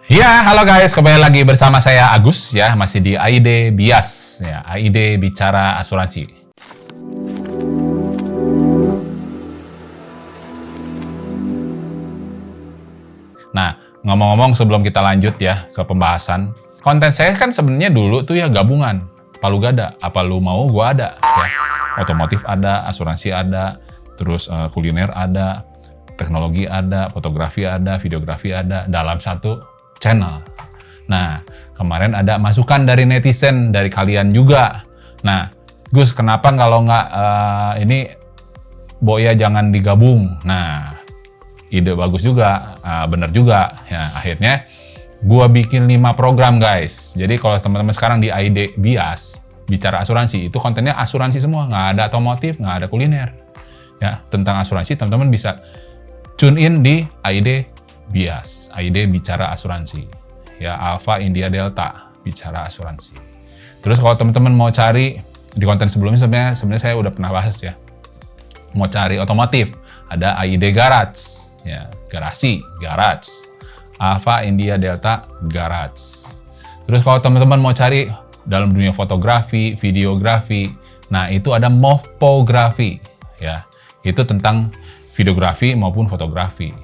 Ya, halo guys, kembali lagi bersama saya Agus ya, masih di AID Bias ya, AID Bicara Asuransi. Nah, ngomong-ngomong sebelum kita lanjut ya ke pembahasan, konten saya kan sebenarnya dulu tuh ya gabungan, palu gada, apa lu mau gua ada ya. Otomotif ada, asuransi ada, terus kuliner ada, teknologi ada, fotografi ada, videografi ada dalam satu channel. Nah, kemarin ada masukan dari netizen, dari kalian juga. Nah, Gus, kenapa kalau nggak ini Boya jangan digabung? Nah, ide bagus juga, bener juga. Ya, akhirnya gua bikin 5 program, guys. Jadi kalau teman-teman sekarang di AID Bias, bicara asuransi, itu kontennya asuransi semua. Nggak ada otomotif, nggak ada kuliner. Ya, tentang asuransi, teman-teman bisa tune in di AID Bias, AID Bicara Asuransi. Ya, Alpha India Delta, Bicara Asuransi. Terus kalau teman-teman mau cari, di konten sebelumnya sebenarnya saya udah pernah bahas ya. Mau cari otomotif, ada AID Garage, ya, garasi, garage. Alpha India Delta, garage. Terus kalau teman-teman mau cari dalam dunia fotografi, videografi, nah itu ada mofografi, ya. Itu tentang videografi maupun fotografi,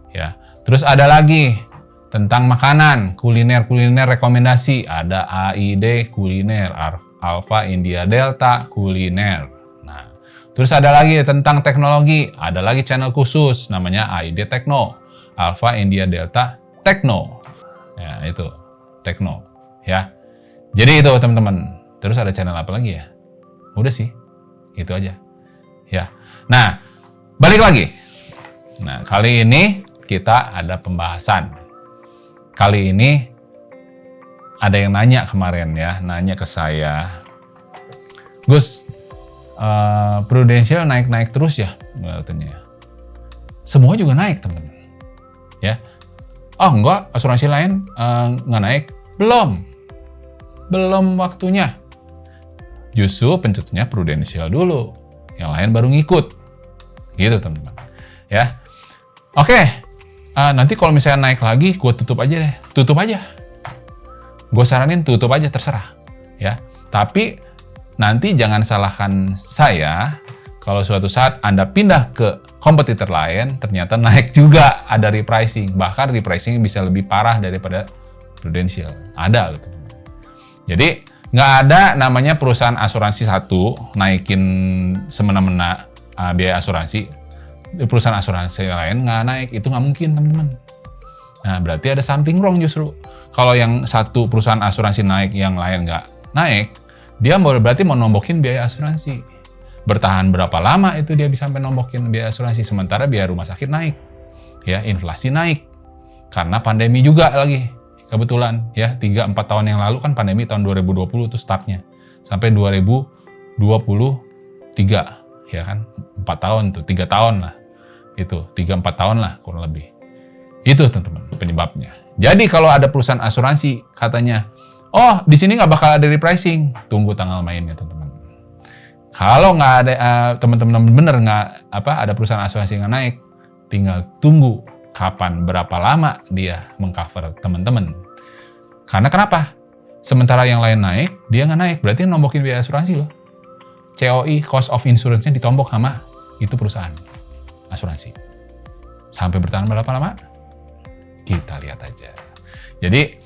ya. Terus ada lagi tentang makanan, kuliner rekomendasi, ada AID Kuliner, Alpha India Delta Kuliner. Nah, terus ada lagi tentang teknologi, ada lagi channel khusus namanya AID Tekno, Alpha India Delta Tekno. Ya, itu Tekno, ya. Jadi itu teman-teman. Terus ada channel apa lagi ya? Udah sih, itu aja. Ya. Nah, balik lagi. Nah, kali ini kita ada pembahasan. Kali ini ada yang nanya kemarin ya, nanya ke saya, Gus, Prudential naik-naik terus ya, katanya. Semua juga naik, teman. Ya. Oh enggak, asuransi lain nggak naik? Belum waktunya. Justru pencetusnya Prudential dulu, yang lain baru ngikut. Gitu teman-teman. Ya. Oke. Nanti kalau misalnya naik lagi, gue tutup aja. Gue saranin tutup aja, terserah. Ya, tapi nanti jangan salahkan saya kalau suatu saat Anda pindah ke kompetitor lain, ternyata naik juga, ada repricing. Bahkan repricing bisa lebih parah daripada Prudential. Ada gitu. Jadi, nggak ada namanya perusahaan asuransi satu naikin semena-mena biaya asuransi. Perusahaan asuransi lain nggak naik, itu nggak mungkin, teman-teman. Nah, berarti ada something wrong justru. Kalau yang satu perusahaan asuransi naik, yang lain nggak naik, dia berarti mau nombokin biaya asuransi. Bertahan berapa lama itu dia bisa sampai nombokin biaya asuransi, sementara biaya rumah sakit naik. Ya, inflasi naik. Karena pandemi juga lagi. Kebetulan, ya, 3-4 tahun yang lalu kan pandemi tahun 2020 itu startnya. Sampai 2023, ya kan? 4 tahun tuh, 3 tahun lah. Itu 3-4 tahun lah kurang lebih. Itu teman-teman penyebabnya. Jadi kalau ada perusahaan asuransi katanya, oh di sini nggak bakal ada repricing, tunggu tanggal mainnya teman-teman. Kalau nggak ada teman-teman bener nggak ada perusahaan asuransi nggak naik, tinggal tunggu kapan berapa lama dia mengcover teman-teman. Karena kenapa? Sementara yang lain naik, dia nggak naik, berarti nombokin biaya asuransi loh. COI, cost of insurance-nya ditombok sama itu perusahaan asuransi. Sampai bertahan berapa lama? Kita lihat aja. Jadi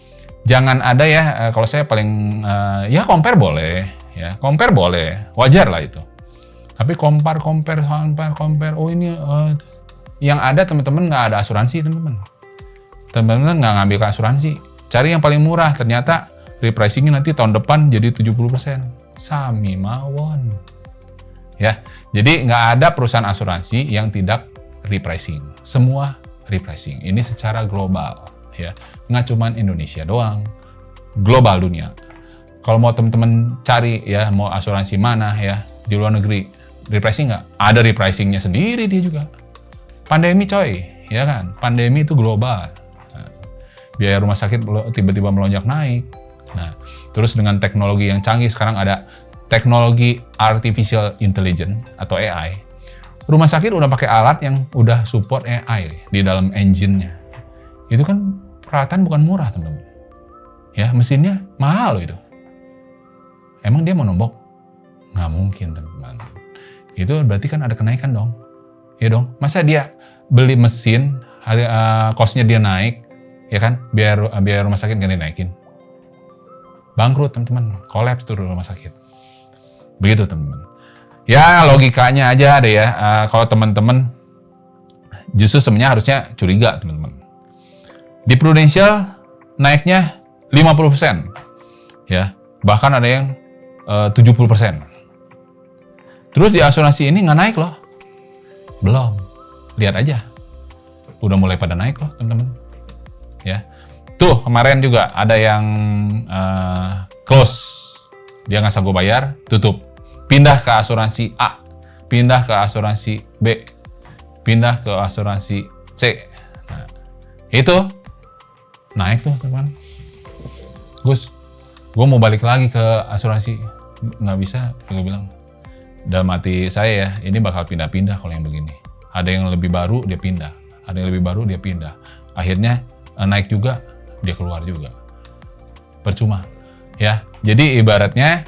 jangan ada ya, kalau saya paling ya compare boleh, ya compare boleh, wajar lah itu. Tapi compare, oh ini yang ada teman-teman nggak ada asuransi teman-teman. Teman-teman nggak ngambil ke asuransi, cari yang paling murah, ternyata repricingnya nanti tahun depan jadi 70%. Sami mawon. Ya, jadi nggak ada perusahaan asuransi yang tidak repricing. Semua repricing. Ini secara global, ya. Nggak cuma Indonesia doang, global dunia. Kalau mau teman-teman cari ya, mau asuransi mana ya di luar negeri, repricing nggak? Ada repricingnya sendiri dia juga. Pandemi coy, ya kan? Pandemi itu global. Nah, biaya rumah sakit tiba-tiba melonjak naik. Nah, terus dengan teknologi yang canggih sekarang ada teknologi artificial intelligence atau AI. Rumah sakit udah pakai alat yang udah support AI di dalam engine-nya. Itu kan peralatan bukan murah, teman-teman. Ya, mesinnya mahal loh itu. Emang dia mau nombok? Nggak mungkin, teman-teman. Itu berarti kan ada kenaikan dong. Ya dong, masa dia beli mesin, cost-nya dia naik, ya kan? Biar rumah sakit nggak dinaikin. Bangkrut, teman-teman. Kolaps tuh rumah sakit. Begitu, teman-teman. Ya, logikanya aja deh ya. Kalau teman-teman justru sebenarnya harusnya curiga, teman-teman. Di Prudential naiknya 50%. Ya, bahkan ada yang 70%. Terus di asuransi ini nggak naik loh. Belum. Lihat aja. Udah mulai pada naik loh, teman-teman. Ya. Tuh, kemarin juga ada yang close. Dia nggak sanggup bayar, tutup. Pindah ke asuransi A. Pindah ke asuransi B. Pindah ke asuransi C. Nah, itu naik tuh, teman-teman. Gus, gue mau balik lagi ke asuransi. Nggak bisa, gue bilang. Dalam hati saya ya, ini bakal pindah-pindah kalau yang begini. Ada yang lebih baru, dia pindah. Ada yang lebih baru, dia pindah. Akhirnya naik juga, dia keluar juga. Percuma. Ya, jadi ibaratnya,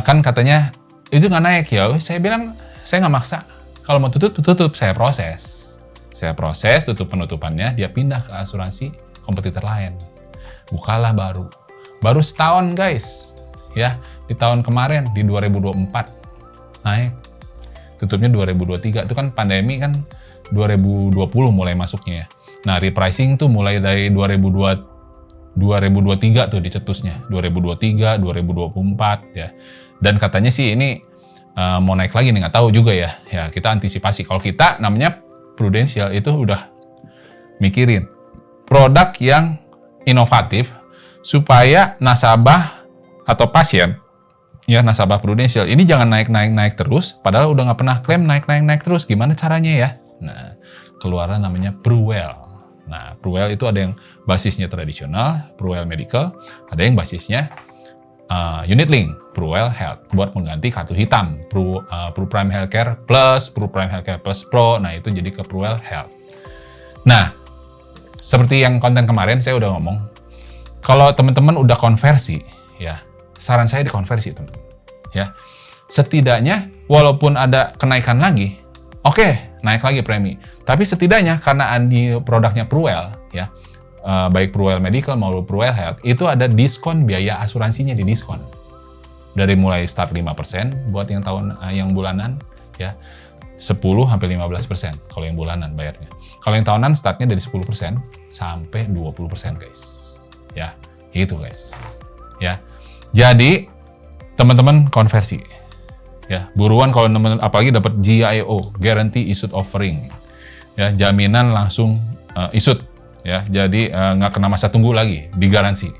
kan katanya, itu nggak naik. Ya, saya bilang, saya nggak maksa. Kalau mau tutup, saya proses. Saya proses, tutup penutupannya, dia pindah ke asuransi kompetitor lain. Bukalah baru. Baru setahun, guys. Ya, di tahun kemarin, di 2024. Naik. Tutupnya 2023. Itu kan pandemi kan 2020 mulai masuknya ya. Nah, repricing tuh mulai dari 2023 tuh dicetusnya. 2023, 2024 ya. Dan katanya sih ini mau naik lagi nih, nggak tahu juga ya. Ya, kita antisipasi. Kalau kita namanya Prudential itu udah mikirin produk yang inovatif supaya nasabah atau pasien ya, nasabah Prudential ini jangan naik terus, padahal udah nggak pernah klaim naik terus. Gimana caranya ya? Nah, keluaran namanya Pruwell. Nah, Pruwell itu ada yang basisnya tradisional, Pruwell Medical, ada yang basisnya unit link, Pruwell Health, buat mengganti kartu hitam, Pru Prime Healthcare Plus, Pru Prime Healthcare Plus Pro. Nah, itu jadi ke Pruwell Health. Nah, seperti yang konten kemarin saya udah ngomong, kalau teman-teman udah konversi, ya, saran saya dikonversi, teman-teman. Ya, setidaknya walaupun ada kenaikan lagi, oke, naik lagi premi. Tapi setidaknya karena produknya Pruwell, ya, baik Pruwell Medical maupun Pruwell Health, itu ada diskon biaya asuransinya di diskon. Dari mulai start 5% buat yang yang bulanan, ya, 10-15% kalau yang bulanan bayarnya. Kalau yang tahunan startnya dari 10% sampai 20%, guys. Ya, itu guys. Ya. Jadi teman-teman konversi, ya, buruan kalau teman-teman apalagi dapat GIO, Guarantee Issued Offering, ya, jaminan langsung issued, ya, jadi nggak kena masa tunggu lagi, digaransi.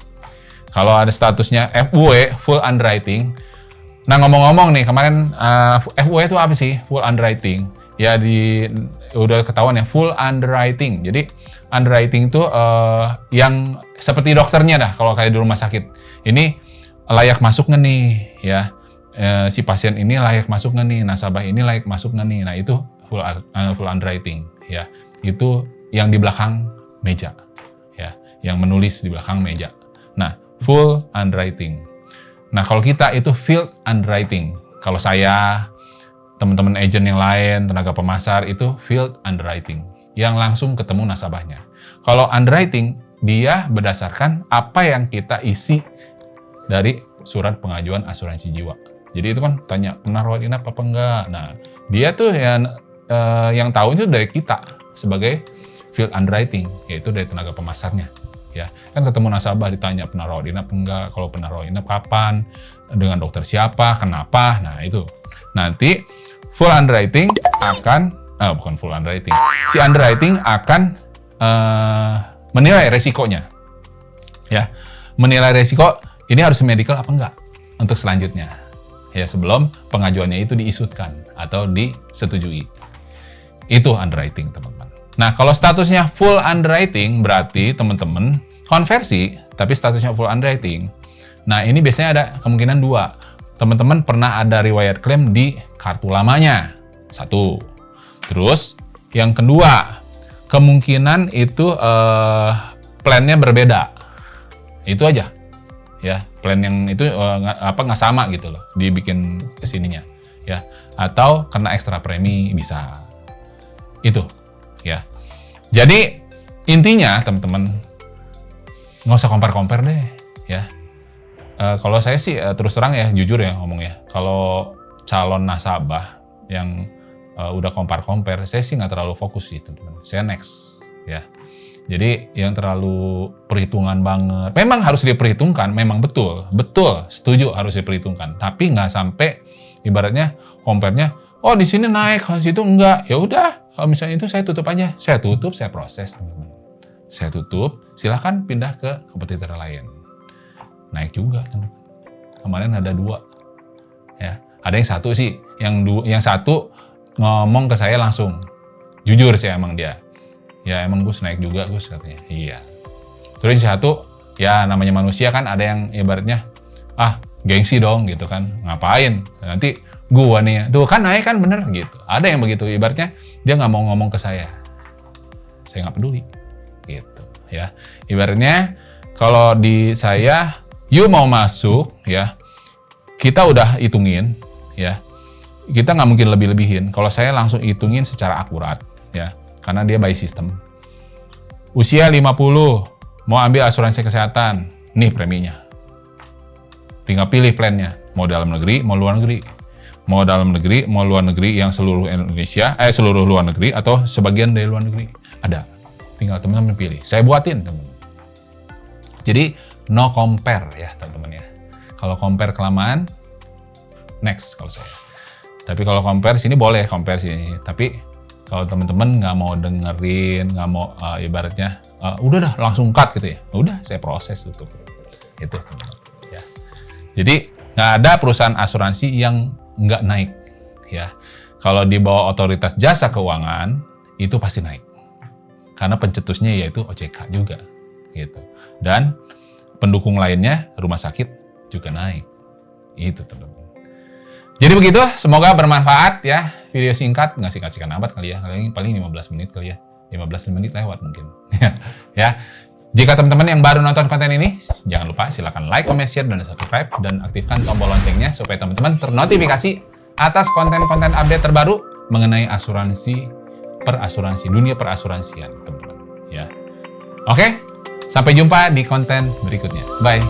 Kalau ada statusnya FUE, Full Underwriting. Nah, ngomong-ngomong nih kemarin FUE itu apa sih? Full Underwriting, ya, udah ketahuan ya, Full Underwriting. Jadi underwriting itu yang seperti dokternya dah kalau kayak di rumah sakit. Ini layak masuk nggak nih, ya, si pasien ini layak masuk nggak nih, nasabah ini layak masuk nggak nih. Nah, itu full underwriting, ya, itu yang di belakang meja, ya, yang menulis di belakang meja. Nah, full underwriting. Nah, kalau kita itu field underwriting. Kalau saya, teman-teman agent yang lain, tenaga pemasar itu field underwriting, yang langsung ketemu nasabahnya. Kalau underwriting, dia berdasarkan apa yang kita isi dari surat pengajuan asuransi jiwa. Jadi itu kan tanya, pernah rawat inap apa enggak? Nah, dia tuh yang tahu itu dari kita sebagai field underwriting, yaitu dari tenaga pemasarnya. Ya, kan ketemu nasabah ditanya pernah rawat inap enggak? Kalau pernah rawat inap kapan? Dengan dokter siapa? Kenapa? Nah, itu. Nanti full underwriting akan bukan full underwriting. Si underwriting akan menilai resikonya. Ya, menilai resiko ini harus medical apa enggak untuk selanjutnya. Ya, sebelum pengajuannya itu diisutkan atau disetujui. Itu underwriting, teman-teman. Nah, kalau statusnya full underwriting berarti teman-teman konversi tapi statusnya full underwriting. Nah, ini biasanya ada kemungkinan dua. Teman-teman pernah ada riwayat klaim di kartu lamanya. Satu. Terus yang kedua, kemungkinan itu plannya berbeda. Itu aja. Ya, plan yang itu nggak sama gitu loh, dibikin kesininya. Ya, atau kena ekstra premi bisa. Itu, ya. Jadi intinya teman-teman nggak usah compare-compare deh, ya. Kalau saya sih terus terang ya, jujur ya ngomong ya. Kalau calon nasabah yang udah compare-compare, saya sih nggak terlalu fokus sih teman-teman. Saya next, ya. Jadi yang terlalu perhitungan banget. Memang harus diperhitungkan, memang betul, setuju harus diperhitungkan. Tapi nggak sampai ibaratnya compare-nya, oh di sini naik, di situ enggak. Ya udah, kalau misalnya itu saya tutup aja. Saya tutup, saya proses teman-teman. Saya tutup, silahkan pindah ke kompetitor lain. Naik juga teman-teman. Kemarin ada 2. Ya, ada yang satu sih, yang satu ngomong ke saya langsung. Jujur sih emang dia. Ya emang Gus naik juga Gus katanya. Iya. Terus yang satu, ya namanya manusia kan ada yang ibaratnya, gengsi dong gitu kan. Ngapain? Nanti gua nih, tuh kan naik kan bener gitu. Ada yang begitu, ibaratnya dia nggak mau ngomong ke saya. Saya nggak peduli. Gitu ya. Ibaratnya kalau di saya, you mau masuk ya, kita udah hitungin ya. Kita nggak mungkin lebih-lebihin. Kalau saya langsung hitungin secara akurat ya. Karena dia by system. Usia 50, mau ambil asuransi kesehatan, nih preminya. Tinggal pilih plannya, mau dalam negeri, mau luar negeri. Mau dalam negeri, mau luar negeri yang seluruh Indonesia, seluruh luar negeri, atau sebagian dari luar negeri. Ada. Tinggal teman-teman pilih. Saya buatin, teman-teman. Jadi, no compare ya, teman-teman ya. Kalau compare kelamaan, next kalau saya. Tapi kalau compare sini boleh, compare sini. Tapi, kalau teman-teman nggak mau dengerin, nggak mau ibaratnya, udah dah langsung cut gitu ya. Udah, saya proses tutup. Itu teman-teman. Ya. Jadi nggak ada perusahaan asuransi yang nggak naik. Ya. Kalau di bawah otoritas jasa keuangan itu pasti naik. Karena pencetusnya yaitu OJK juga. Gitu. Dan pendukung lainnya rumah sakit juga naik. Itu teman-teman. Jadi begitu, semoga bermanfaat ya. Video singkat, nggak singkat-singkat amat kali ya. Paling 15 menit kali ya. 15 menit lewat mungkin. Ya. Jika teman-teman yang baru nonton konten ini, jangan lupa silakan like, comment, share, dan subscribe. Dan aktifkan tombol loncengnya supaya teman-teman ternotifikasi atas konten-konten update terbaru mengenai dunia perasuransian, teman-teman. Ya. Oke, sampai jumpa di konten berikutnya. Bye.